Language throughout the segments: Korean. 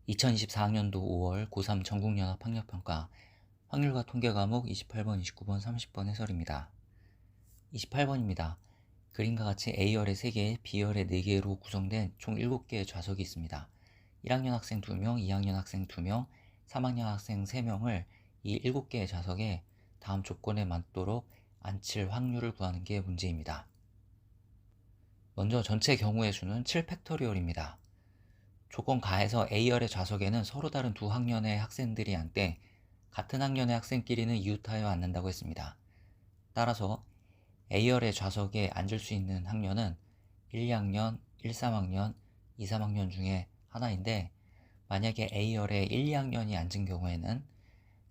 2024학년도 5월 고3 전국연합학력평가 확률과 통계 과목 28번, 29번, 30번 해설입니다. 28번입니다. 그림과 같이 A열의 3개, B열의 4개로 구성된 총 7개의 좌석이 있습니다. 1학년 학생 2명, 2학년 학생 2명, 3학년 학생 3명을 이 7개의 좌석에 다음 조건에 맞도록 앉힐 확률을 구하는 게 문제입니다. 먼저 전체 경우의 수는 7팩토리얼입니다. 조건 가에서 A열의 좌석에는 서로 다른 두 학년의 학생들이 앉되 같은 학년의 학생끼리는 이웃하여 앉는다고 했습니다. 따라서 A열의 좌석에 앉을 수 있는 학년은 1, 2학년, 1, 3학년, 2, 3학년 중에 하나인데 만약에 A열에 1, 2학년이 앉은 경우에는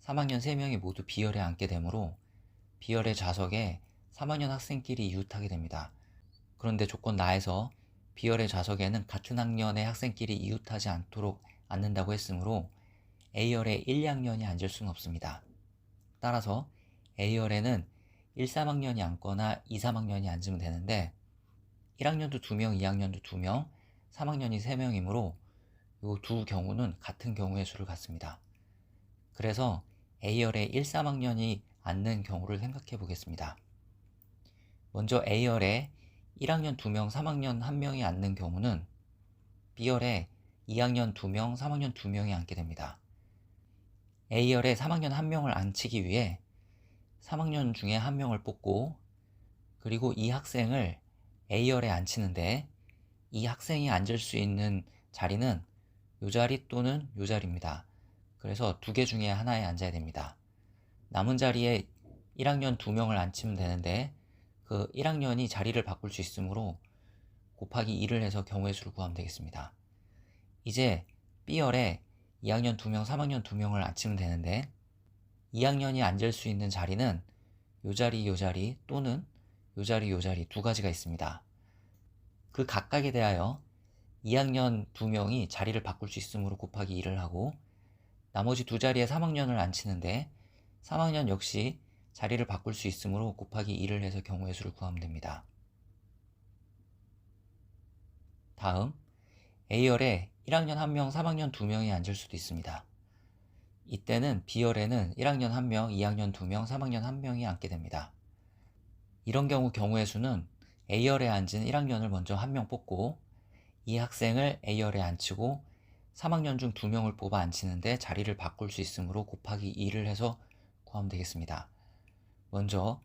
3학년 3명이 모두 B열에 앉게 되므로 B열의 좌석에 3학년 학생끼리 이웃하게 됩니다. 그런데 조건 나에서 B열의 좌석에는 같은 학년의 학생끼리 이웃하지 않도록 앉는다고 했으므로 A열에 1, 2학년이 앉을 수는 없습니다. 따라서 A열에는 1, 3학년이 앉거나 2, 3학년이 앉으면 되는데 1학년도 2명, 2학년도 2명, 3학년이 3명이므로 이 두 경우는 같은 경우의 수를 갖습니다. 그래서 A열에 1, 3학년이 앉는 경우를 생각해 보겠습니다. 먼저 A열에 1학년 2명, 3학년 1명이 앉는 경우는 B열에 2학년 2명, 3학년 2명이 앉게 됩니다. A열에 3학년 1명을 앉히기 위해 3학년 중에 1명을 뽑고 그리고 이 학생을 A열에 앉히는데 이 학생이 앉을 수 있는 자리는 이 자리 또는 이 자리입니다. 그래서 두 개 중에 하나에 앉아야 됩니다. 남은 자리에 1학년 2명을 앉히면 되는데 그 1학년이 자리를 바꿀 수 있으므로 곱하기 2를 해서 경우의 수를 구하면 되겠습니다. 이제 B열에 2학년 2명, 3학년 2명을 앉히면 되는데 2학년이 앉을 수 있는 자리는 요 자리 또는 요 자리 두 가지가 있습니다. 그 각각에 대하여 2학년 2명이 자리를 바꿀 수 있으므로 곱하기 2를 하고 나머지 두 자리에 3학년을 앉히는데 3학년 역시 자리를 바꿀 수 있으므로 곱하기 2를 해서 경우의 수를 구하면 됩니다. 다음 A열에 1학년 1명, 3학년 2명이 앉을 수도 있습니다. 이때는 B열에는 1학년 1명, 2학년 2명, 3학년 1명이 앉게 됩니다. 이런 경우의 수는 A열에 앉은 1학년을 먼저 1명 뽑고 이 학생을 A열에 앉히고 3학년 중 2명을 뽑아 앉히는데 자리를 바꿀 수 있으므로 곱하기 2를 해서 구하면 되겠습니다. 먼저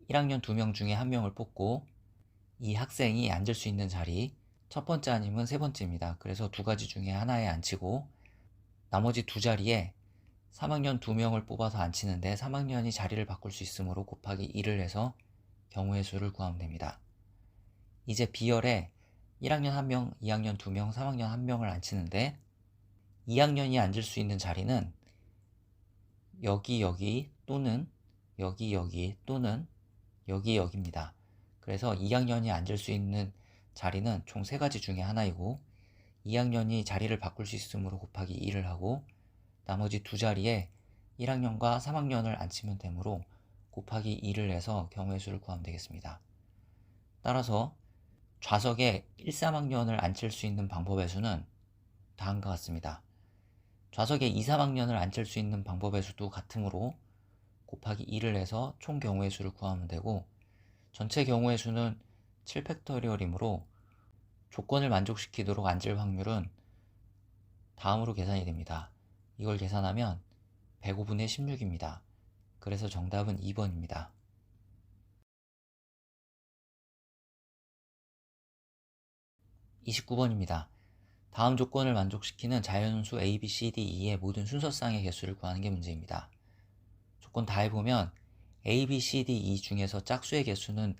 1학년 2명 중에 1명을 뽑고 이 학생이 앉을 수 있는 자리 첫 번째 아니면 세 번째입니다. 그래서 두 가지 중에 하나에 앉히고 나머지 두 자리에 3학년 2명을 뽑아서 앉히는데 3학년이 자리를 바꿀 수 있으므로 곱하기 2를 해서 경우의 수를 구하면 됩니다. 이제 B열에 1학년 1명, 2학년 2명, 3학년 1명을 앉히는데 2학년이 앉을 수 있는 자리는 여기 또는 여기 또는 여기입니다. 그래서 2학년이 앉을 수 있는 자리는 총 3가지 중에 하나이고 2학년이 자리를 바꿀 수 있으므로 곱하기 2를 하고 나머지 두 자리에 1학년과 3학년을 앉히면 되므로 곱하기 2를 해서 경우의 수를 구하면 되겠습니다. 따라서 좌석에 1, 3학년을 앉힐 수 있는 방법의 수는 다음과 같습니다. 좌석에 2, 3학년을 앉힐 수 있는 방법의 수도 같으므로 곱하기 2를 해서 총 경우의 수를 구하면 되고 전체 경우의 수는 7팩토리얼이므로 조건을 만족시키도록 앉을 확률은 다음으로 계산이 됩니다. 이걸 계산하면 105분의 16입니다. 그래서 정답은 2번입니다. 29번입니다. 다음 조건을 만족시키는 자연수 A, B, C, D, E의 모든 순서쌍의 개수를 구하는 게 문제입니다. 조건 다 해보면 A, B, C, D, E 중에서 짝수의 개수는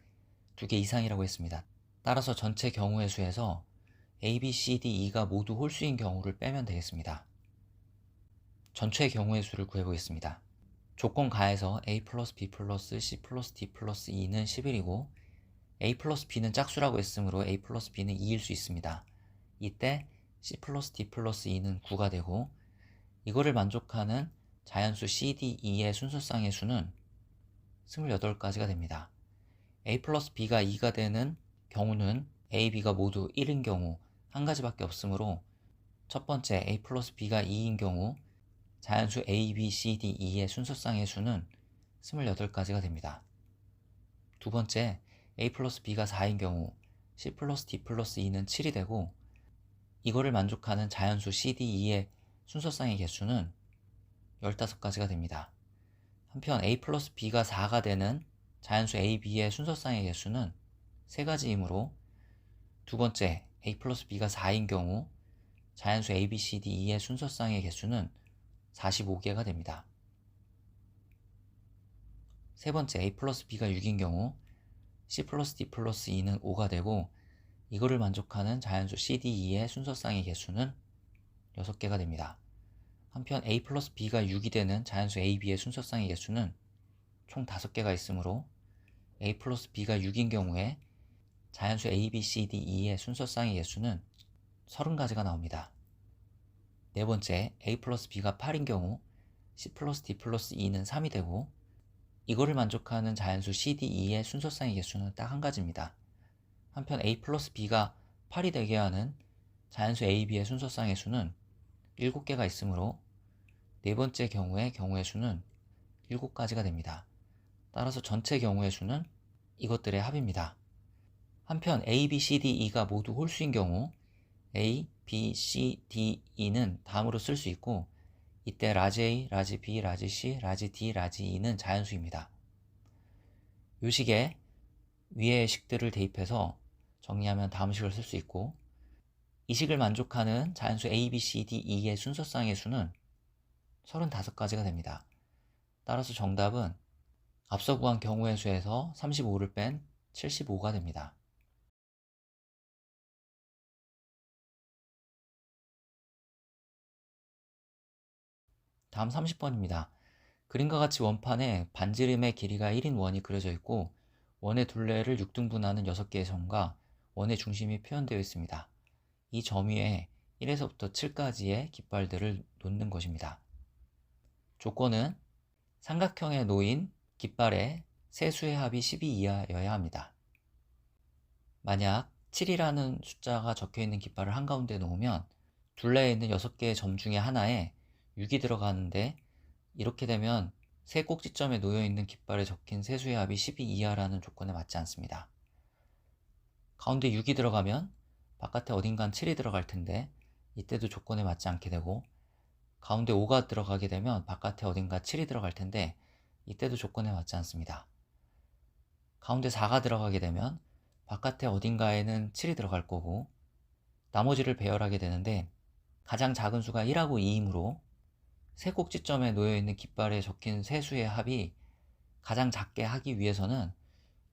2개 이상이라고 했습니다. 따라서 전체 경우의 수에서 A, B, C, D, E가 모두 홀수인 경우를 빼면 되겠습니다. 전체 경우의 수를 구해보겠습니다. 조건 가에서 A 플러스 B 플러스 C 플러스 D 플러스 E는 11이고 A 플러스 B는 짝수라고 했으므로 A 플러스 B는 2일 수 있습니다. 이때 C 플러스 D 플러스 E는 9가 되고 이거를 만족하는 자연수 C, D, E의 순서쌍의 수는 28가지가 됩니다. A 플러스 B가 2가 되는 경우는 A, B가 모두 1인 경우 한 가지밖에 없으므로 첫 번째 a 플러스 b가 2인 경우 자연수 a, b, c, d, e의 순서쌍의 수는 28가지가 됩니다. 두 번째 a 플러스 b가 4인 경우 c 플러스 d 플러스 e는 7이 되고 이거를 만족하는 자연수 c, d, e의 순서쌍의 개수는 15가지가 됩니다. 한편 a 플러스 b가 4가 되는 자연수 a, b의 순서쌍의 개수는 3가지이므로 두 번째 a 플러스 b가 4인 경우 자연수 a, b, c, d, e의 순서쌍의 개수는 45개가 됩니다. 세 번째 a 플러스 b가 6인 경우 c 플러스 d 플러스 e는 5가 되고 이거를 만족하는 자연수 c, d, e의 순서쌍의 개수는 6개가 됩니다. 한편 a 플러스 b가 6이 되는 자연수 a, b의 순서쌍의 개수는 총 5개가 있으므로 a 플러스 b가 6인 경우에 자연수 a, b, c, d, e의 순서쌍의 개수는 30가지가 나옵니다. 네 번째 a 플러스 b가 8인 경우 c 플러스 d 플러스 e는 3이 되고 이거를 만족하는 자연수 c, d, e의 순서쌍의 개수는 딱 한 가지입니다. 한편 a 플러스 b가 8이 되게 하는 자연수 a, b의 순서쌍의 수는 7개가 있으므로 네 번째 경우의 수는 7가지가 됩니다. 따라서 전체 경우의 수는 이것들의 합입니다. 한편 a, b, c, d, e가 모두 홀수인 경우 a, b, c, d, e는 다음으로 쓸 수 있고 이때 라지 a, 라지 b, 라지 c, 라지 d, 라지 e는 자연수입니다. 이 식에 위의 식들을 대입해서 정리하면 다음 식을 쓸 수 있고 이 식을 만족하는 자연수 a, b, c, d, e의 순서쌍의 수는 35가지가 됩니다. 따라서 정답은 앞서 구한 경우의 수에서 35를 뺀 75가 됩니다. 다음 30번입니다. 그림과 같이 원판에 반지름의 길이가 1인 원이 그려져 있고 원의 둘레를 6등분하는 6개의 점과 원의 중심이 표현되어 있습니다. 이 점 위에 1에서부터 7까지의 깃발들을 놓는 것입니다. 조건은 삼각형에 놓인 깃발의 세수의 합이 12 이하여야 합니다. 만약 7이라는 숫자가 적혀있는 깃발을 한가운데 놓으면 둘레에 있는 6개의 점 중에 하나에 6이 들어가는데 이렇게 되면 세 꼭지점에 놓여있는 깃발에 적힌 세수의 합이 12 이하라는 조건에 맞지 않습니다. 가운데 6이 들어가면 바깥에 어딘간 7이 들어갈 텐데 이때도 조건에 맞지 않게 되고 가운데 5가 들어가게 되면 바깥에 어딘가 7이 들어갈 텐데 이때도 조건에 맞지 않습니다. 가운데 4가 들어가게 되면 바깥에 어딘가에는 7이 들어갈 거고 나머지를 배열하게 되는데 가장 작은 수가 1하고 2이므로 세 꼭지점에 놓여있는 깃발에 적힌 세 수의 합이 가장 작게 하기 위해서는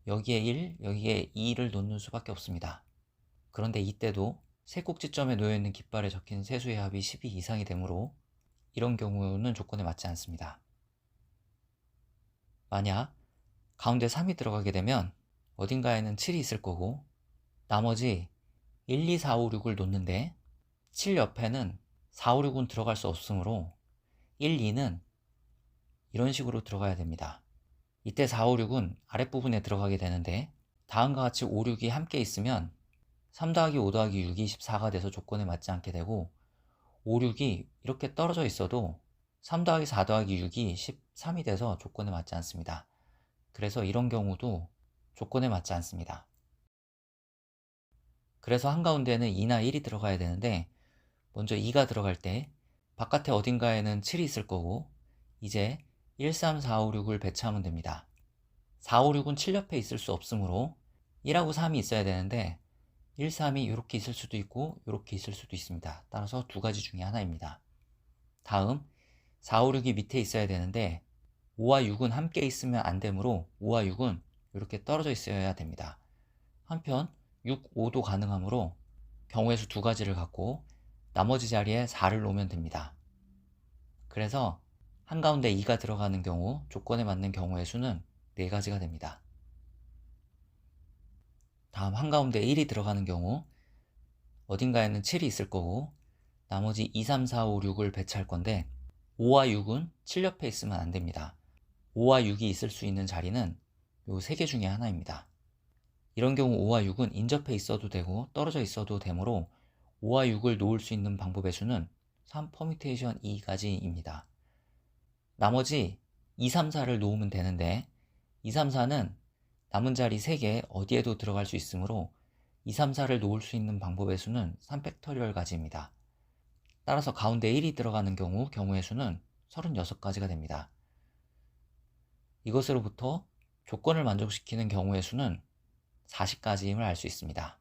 여기에 1, 여기에 2를 놓는 수밖에 없습니다. 그런데 이때도 세 꼭지점에 놓여있는 깃발에 적힌 세 수의 합이 12 이상이 되므로 이런 경우는 조건에 맞지 않습니다. 만약 가운데 3이 들어가게 되면 어딘가에는 7이 있을 거고 나머지 1, 2, 4, 5, 6을 놓는데 7 옆에는 4, 5, 6은 들어갈 수 없으므로 1, 2는 이런 식으로 들어가야 됩니다. 이때 4, 5, 6은 아랫부분에 들어가게 되는데 다음과 같이 5, 6이 함께 있으면 3 더하기 5 더하기 6이 14가 돼서 조건에 맞지 않게 되고 5, 6이 이렇게 떨어져 있어도 3 더하기 4 더하기 6이 13이 돼서 조건에 맞지 않습니다. 그래서 이런 경우도 조건에 맞지 않습니다. 그래서 한가운데는 2나 1이 들어가야 되는데 먼저 2가 들어갈 때 바깥에 어딘가에는 7이 있을 거고 이제 1, 3, 4, 5, 6을 배치하면 됩니다. 4, 5, 6은 7 옆에 있을 수 없으므로 1하고 3이 있어야 되는데 1, 3이 이렇게 있을 수도 있고 이렇게 있을 수도 있습니다. 따라서 두 가지 중에 하나입니다. 다음 4, 5, 6이 밑에 있어야 되는데 5와 6은 함께 있으면 안 되므로 5와 6은 이렇게 떨어져 있어야 됩니다. 한편 6, 5도 가능하므로 경우의 수 두 가지를 갖고 나머지 자리에 4를 놓으면 됩니다. 그래서 한가운데 2가 들어가는 경우 조건에 맞는 경우의 수는 4가지가 됩니다. 다음 한가운데 1이 들어가는 경우 어딘가에는 7이 있을 거고 나머지 2, 3, 4, 5, 6을 배치할 건데 5와 6은 7 옆에 있으면 안 됩니다. 5와 6이 있을 수 있는 자리는 이 3개 중에 하나입니다. 이런 경우 5와 6은 인접해 있어도 되고 떨어져 있어도 되므로 5와 6을 놓을 수 있는 방법의 수는 3 퍼뮤테이션 2가지입니다. 나머지 2, 3, 4를 놓으면 되는데 2, 3, 4는 남은 자리 3개 어디에도 들어갈 수 있으므로 2, 3, 4를 놓을 수 있는 방법의 수는 3팩토리얼 가지입니다. 따라서 가운데 1이 들어가는 경우의 수는 36가지가 됩니다. 이것으로부터 조건을 만족시키는 경우의 수는 40가지임을 알 수 있습니다.